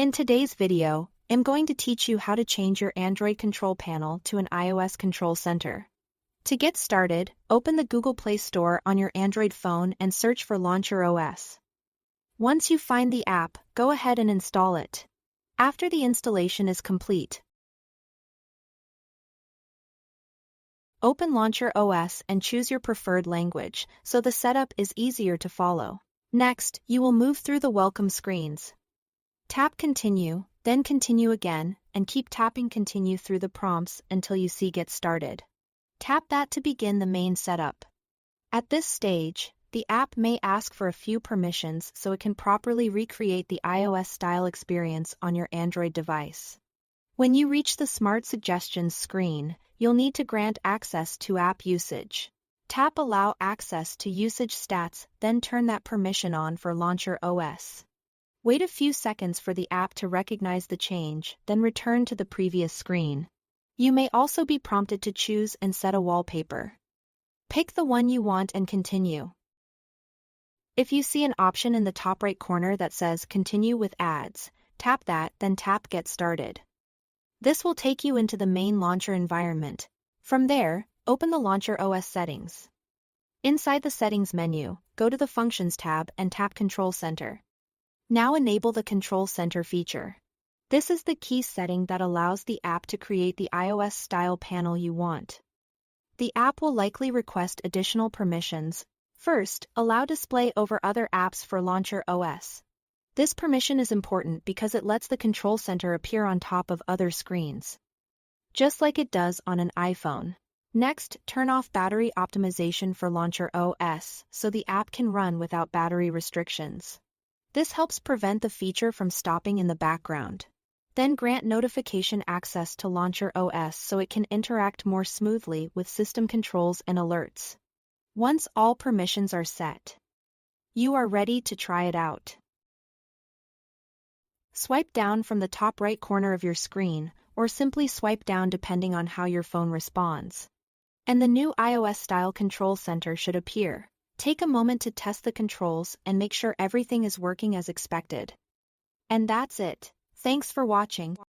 In today's video, I'm going to teach you how to change your Android control panel to an iOS control center. To get started, open the Google Play Store on your Android phone and search for Launcher OS. Once you find the app, go ahead and install it. After the installation is complete, open Launcher OS and choose your preferred language, so the setup is easier to follow. Next, you will move through the welcome screens. Tap Continue, then Continue again, and keep tapping Continue through the prompts until you see Get Started. Tap that to begin the main setup. At this stage, the app may ask for a few permissions so it can properly recreate the iOS-style experience on your Android device. When you reach the Smart Suggestions screen, you'll need to grant access to app usage. Tap Allow Access to Usage Stats, then turn that permission on for Launcher OS. Wait a few seconds for the app to recognize the change, then return to the previous screen. You may also be prompted to choose and set a wallpaper. Pick the one you want and continue. If you see an option in the top right corner that says Continue with Ads, tap that, then tap Get Started. This will take you into the main Launcher environment. From there, open the Launcher OS settings. Inside the Settings menu, go to the Functions tab and tap Control Center. Now enable the Control Center feature. This is the key setting that allows the app to create the iOS-style panel you want. The app will likely request additional permissions. First, allow display over other apps for Launcher OS. This permission is important because it lets the control center appear on top of other screens, just like it does on an iPhone. Next, turn off battery optimization for Launcher OS so the app can run without battery restrictions. This helps prevent the feature from stopping in the background. Then grant notification access to Launcher OS so it can interact more smoothly with system controls and alerts. Once all permissions are set, you are ready to try it out. Swipe down from the top right corner of your screen, or simply swipe down depending on how your phone responds, and the new iOS-style control center should appear. Take a moment to test the controls and make sure everything is working as expected. And that's it. Thanks for watching.